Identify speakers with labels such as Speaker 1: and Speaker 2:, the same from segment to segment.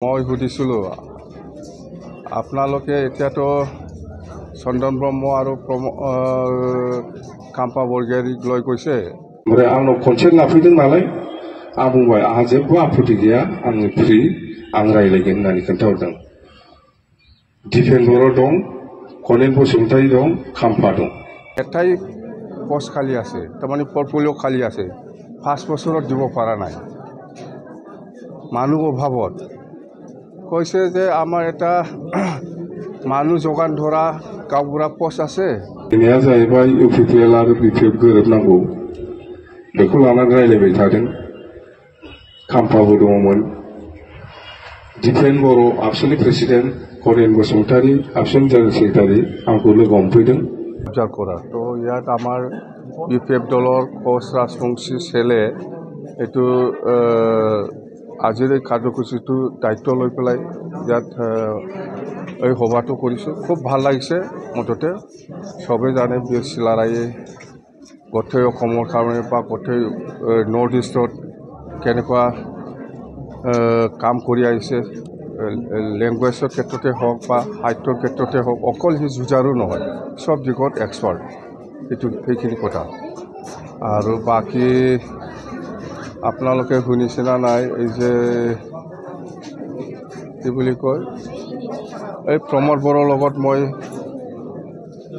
Speaker 1: মই সুধিছিলোঁ আপোনালোকে এতিয়াতো চন্দন ব্ৰহ্ম আৰু কাম্পা বৰগয়াৰীক লৈ কৈছে।
Speaker 2: ओमफ्राय आंनाव खनसे लाफैदों नालाय आं बुंबाय आंहा जेबो आपत्ति गैया आङो फ्रि आं रायज्लायगोन होननानै खोन्थाहरदों। दिपेन बर' दं, कनेन बसुमतारी दं, खाम्फा दं।
Speaker 1: এটাই পোষ্ট খালী আছে, তাৰমানে পৰ্টফলিঅ' খালী আছে। 5 বছৰত দিব পৰা নাই, মানুহ অভাৱত। কৈছে যে আমাৰ এটা মানুহ যোগান ধৰা গাঁওবুঢ়া পোষ্ট আছে।
Speaker 2: बेनिया जाहैबाय इउपिपिएल आरो बिपिएफ गोरोबनांगौ बेखौ लानानै रायज्लायबाय थादों। खाम्फाबो दङमोन, दिपेन बर' आबसुनि प्रेसिडेन्ट, करेन बसुमतारी आबसुनि जेनेरेल सेक्रेटारि आंखौ लोगो हमफैदों।
Speaker 1: প্ৰচাৰ কৰা তো ইয়াত আমাৰ বিপিএফ দলৰ কোচ ৰাজবংশী চেলে এইটো আজিৰ এই কাৰ্যসূচীটো দায়িত্ব লৈ পেলাই ইয়াত এই সভাটো কৰিছোঁ। খুব ভাল লাগিছে। মুঠতে চবেই জানে বীৰ চিলাৰায়ে গোটেই অসমৰ কাৰণে বা গোটেই নৰ্থ ইষ্টত কেনেকুৱা কাম কৰি আহিছে। লেংগুৱেজৰ ক্ষেত্ৰতে হওক বা সাহিত্যৰ ক্ষেত্ৰতে হওক, অকল সি যুঁজাৰু নহয়, চব দিশত এক্সপাৰ্ট। সেইখিনি কথা। আৰু বাকী আপোনালোকে শুনিছে না নাই, এই যে কি বুলি কয়, এই প্ৰমোদ বড়োৰ লগত মই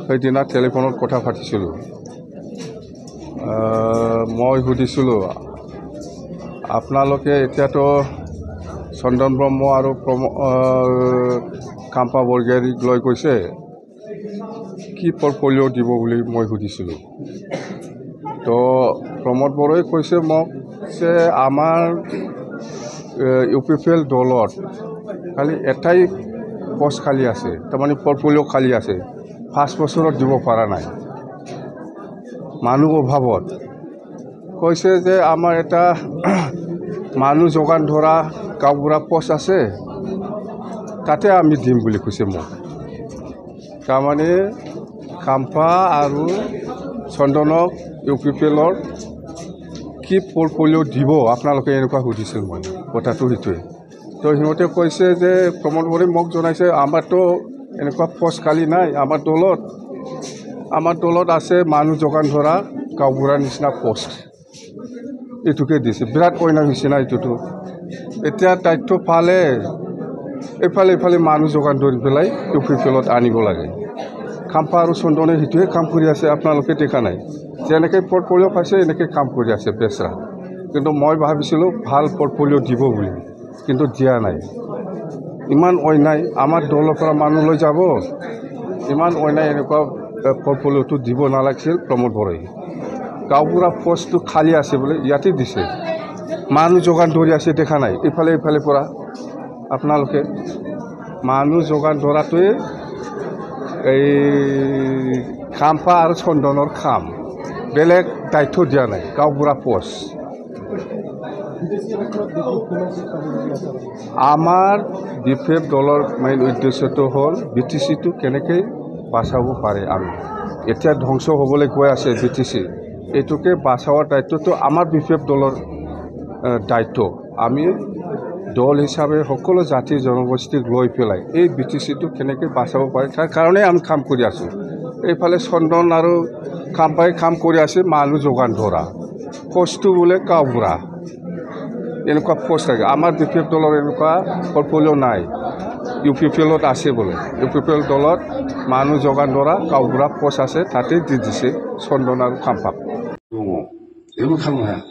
Speaker 1: সেইদিনা টেলিফোনত কথা পাতিছিলোঁ। মই সুধিছিলোঁ আপোনালোকে এতিয়াতো চন্দন ব্ৰহ্ম আৰু কাম্পা বৰগয়াৰীক লৈ কৈছে, কি পৰ্টফলিঅ' দিব বুলি মই সুধিছিলোঁ। তো প্ৰমোদ বড়োই কৈছে মোক যে আমাৰ ইউপিপিএল দলত খালি এটাই পোষ্ট খালী আছে, তাৰমানে পৰ্টফলিঅ' খালী আছে। 5 বছৰত দিব পৰা নাই, মানুহ অভাৱত। কৈছে যে আমাৰ এটা মানুহ যোগান ধৰা গাঁওবুঢ়া পোষ্ট আছে, তাতে আমি দিম বুলি কৈছে মোক। তাৰমানে খাম্পা আৰু চন্দনক ইউপিপিএলৰ কি পৰ্টফলিঅ' দিব আপোনালোকে এনেকুৱা সুধিছিল। মই কথাটো সেইটোৱে। তো সিহঁতে কৈছে যে প্ৰমোদ বড়োই মোক জনাইছে আমাৰতো এনেকুৱা পোষ্ট খালী নাই আমাৰ দলত আছে মানুহ যোগান ধৰা গাঁওবুঢ়াৰ নিচিনা পোষ্ট। এইটোকে দিছে। বিৰাট অন্যায় হৈছে না এইটোতো। এতিয়া দায়িত্ব পালে এইফালে মানুহ যোগান ধৰি পেলাই ইউপিপিএলত আনিব লাগে। খাম্পা আৰু চন্দনে সেইটোৱে কাম কৰি আছে। আপোনালোকে দেখা নাই, যেনেকৈ পৰ্টফলিঅ' পাইছে এনেকৈ কাম কৰি আছে বেচৰা। কিন্তু মই ভাবিছিলোঁ ভাল পৰ্টফলিঅ' দিব বুলি, কিন্তু দিয়া নাই। ইমান অন্যায়, আমাৰ দলৰ পৰা মানুহ লৈ যাব, ইমান অন্যায়। এনেকুৱা পৰ্টফলিঅ'টো দিব নালাগিছিল প্ৰমোদ বড়োই। গাঁওবুঢ়া পোষ্টটো খালী আছে বোলে, ইয়াতে দিছে। মানুহ যোগান ধৰি আছে, দেখা নাই ইফালে পৰা। আপোনালোকে মানুহ যোগান ধৰাটোৱে এই খাম্পা আৰু চন্দনৰ কাম, বেলেগ দায়িত্ব দিয়া নাই। গাঁওবুঢ়া পোষ্ট আমাৰ বিপিএফ দলৰ মেইন উদ্দেশ্যটো হ'ল BTCটো কেনেকৈ বাচাব পাৰে। আমি এতিয়া ধ্বংস হ'বলৈ গৈ আছে BTC, এইটোকে বাচাৱাৰ দায়িত্বটো আমাৰ বিপিএফ দলৰ দায়িত্ব। আমি দল হিচাপে সকলো জাতি জনগোষ্ঠীক লৈ পেলাই এই BTCটো কেনেকৈ বাচাব পাৰে তাৰ কাৰণে আমি কাম কৰি আছোঁ। এইফালে চন্দন আৰু খাম্পাই কাম কৰি আছে মানুহ যোগান ধৰা পোষ্টটো বোলে গাঁওবুঢ়া, এনেকুৱা পোষ্ট থাকে। আমাৰ বিপিএফ দলৰ এনেকুৱা পৰ্টফলিঅ' নাই। ইউপিপিএলত আছে বোলে, ইউপিপিএল দলত মানুহ যোগান ধৰা গাঁওবুঢ়া পোষ্ট আছে, তাতে দি দিছে চন্দন আৰু খাম্পাক।
Speaker 2: दङ जेबो खालामनो हाया,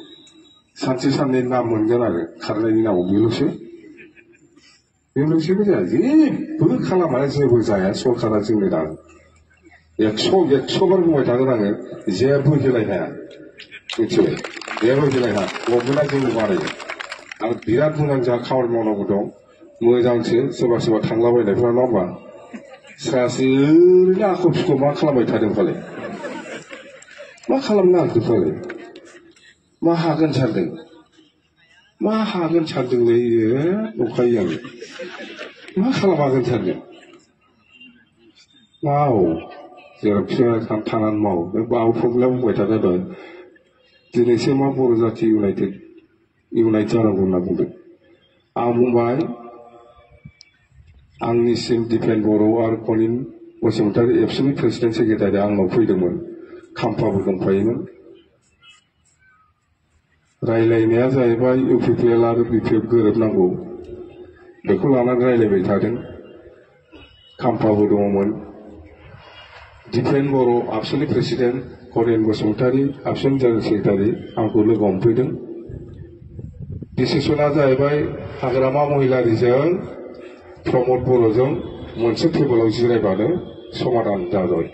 Speaker 2: सानसे साननै नाम मोनगोन आरो खारनायनि नामाव, बेल'सेबो जाया। जेबो खालामा, जेबो जाया। सरकारा जोंनो दा 100 बार बुंबाय थागोन आङो, जेबो होलाय हाया। मिथिबाय, जेबो होलाय हाया। गभर्नमेन्टआ जोंनो बानायदों। आरो बिराद मोजां जोंहा खामानि मावनांगौ दं। मोजांसो सोरबा थांलाबायनायफ्रा, नङा होमबा? सासे ओरैनो आख' फिख' मा खालामबाय थादों फालाय? मा खालामनो नागिरदों फालाय? मा हागोन सानदोंलै नंखायो आं। मा खालामहागोन सानदों? मावो, जेरावखि थानानै मावो। बे बावफबनाया बुंबाय थादों दहाय, दिनैसो मा बर' जाथि इउनाइटेड जानांगौ होनना बुंदों। आं बुंबाय आंनिसिम दिपेन बर' आरो कनिन बसुमतारी एबसुनि प्रेसिडेन्ट सेक्रेटारि आंनाव फैदोंमोन खाम्फाबो दंफायोमोन रायलायनाया जाहैबाय इउपिपिएल आरो बिपिएफ गोरोबनांगौ बेखौ लानानै रायलायबाय थादों खाम्फाबो दङमोन दिपेन बर' आबसुनि प्रेसिडेन्ट कनिन बसुमतारी आबसुनि जेनेरेल सेक्रेटारि आंखौ लोगो हमफैदों डिसिसना जाहैबाय हाग्रामा महिलारिजों प्रमद बर'जों मोनसे टेबोलाव जिरायबानो समाधान जाबाय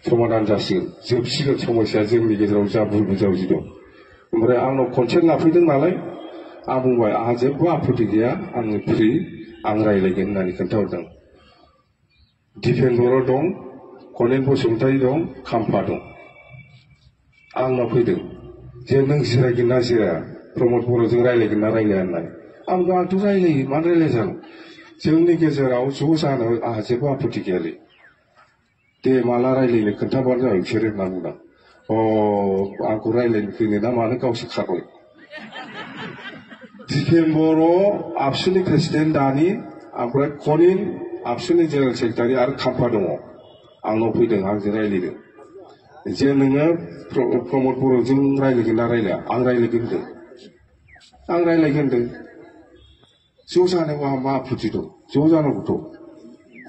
Speaker 2: समाधान जासिगोन जोबसिगोन समस्या जोंनि गेजेराव जा भुल बुजाबुजि दं ओमफ्राय आंनाव कनसेन्ट लाफैदों नालाय आं बुंबाय आंहा जेबो आपत्ति गैया आङो फ्रि आं रायलायगोन होननानै खोन्थाहरदों दिपेन बर' दं कनिन बसुमतारी दं खाम्फा दं आंनाव फैदों जे नों जिरायगोन ना जिराया प्रमद बर'जों रायलायगोन ना रायलाया होननानै आंथ' रायलायो मानो रायलाया जानो जोंनि गेजेराव ज' जानो आंहा जेबो आपत्ति गैयालै दे माला रायलायनो खोन्थाबानो जाबाय बिसोरो होनना बुंदां आंखौ रायलायनो फैनो ना मानो गावसो खारबाय दिपेन बर' आबसुनि प्रेसिडेन्ट दानि ओमफ्राय कनिन आबसुनि जेनेरेल सेक्रेटारि आरो खाम्फा दङ आंनाव फैदों आंजों रायलायदों जे नोङो प्रमद बर'जों रायलायगोन ना रायलाया आं रायलायगोन होनदों आं रायलायगोन होनदों ज' जानायाव आंहा मा आपत्ति दं ज' जानांगौथ'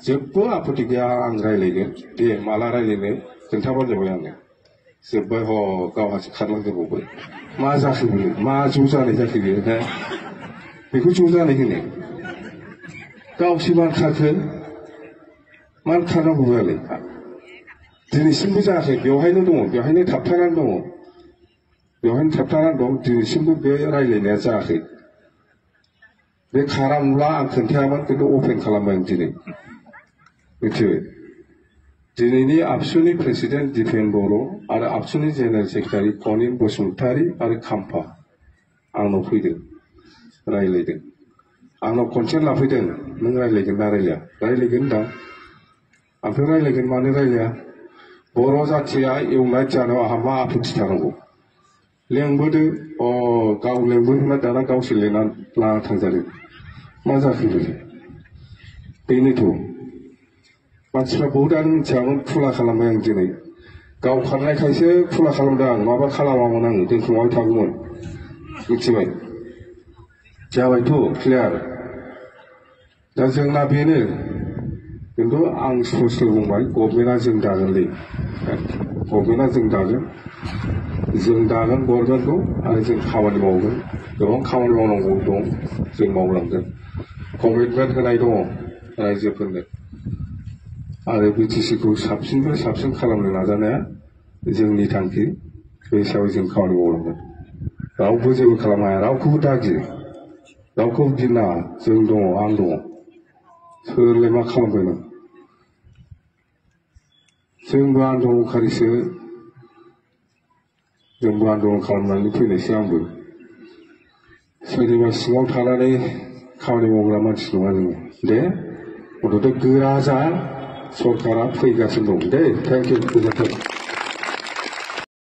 Speaker 2: जेबो आपत्ति गैया आं रायलायगोन दे माला रायलायनो खोन्थाबानो जाबाय आंनो जोब्बाय गावहासो खारलांजोबबावबाय मा जाखो बेयो मा ज' जानाय जाखो बेयो दा बेखौ ज' जानाय होनो गावसो मानो खारखो मानो खारनांगौ बेलाय दिनैसिमबो जायाखै बेवहायनो दङ बेवहायनो थाबथानानै दं दिनैसिमबो बे रायलायनाया जायाखै बे खारामोब्ला आं खोन्थायामोन खिन्थु अपेन खालामबाय आं दिनै मिथिबाय दिनैनि आबसुनि प्रेसिडेन्ट दिपेन बर' आरो आबसुनि जेनेरेल सेक्रेटारि कनिन बसुमतारी आरो खाम्फा आंनाव फैदों रायलायदों आंनाव कनसेन्ट लाफैदों नों रायलायगोन ना रायलाया रायलायगोन होनदां आंथ' रायलायगोन मानो रायलाया बर' जाथिया इउनाइट जानायाव आंहा मा आपत्ति थानांगौ लेंबोदो गाव लेंबोदोंना दाना गावसो लिंनानै लाना थांजादों मा जाखो बेनोथ' मानसिफ्रा बहुदानो मिथियामोन खुला खालामबाय आं दिनै गाव खारनायखायसो खुला खालामदों आं माबा खालामामोन आङो दोनखुमाबाय थागौमोन मिथिबाय जाबायथ' क्लियार दा जोंना बेनो खिन्थु आं स्पष्ट बुंबाय गभर्नमेन्टआ जों दागोनलै गभर्नमेन्टआ जों दागोन गभर्नमेन्टखौ आरो जों खामानि मावगोन गोबां खामानि मावनांगौ दं जों मावलांगोन कमिटमेन्ट होनाय दङ रायजोफोरनो आरो बिटिसिखौ साबसिननिफ्राय साबसिन खालामनो नाजानाया जोंनि थांखि बे हिसाबै जों खामानि मावलांगोन रावबो जेबो खालामनो हाया रावखौबो दागि रावखौबो गिनाङा जों दङ आं दङ सोरलाय मा खालामबाय नों जोंबो आन्दलनखारिसो जोंबो आन्दलन खालामनानै फैनायसो आंबो सोरनिबा सिङाव थानानै खामानि मावग्रा मानसि नङा जोङो दे मथथे गोरा जा सरकारा फैगासिनो दं दे थेंक इउ गोजोन्थों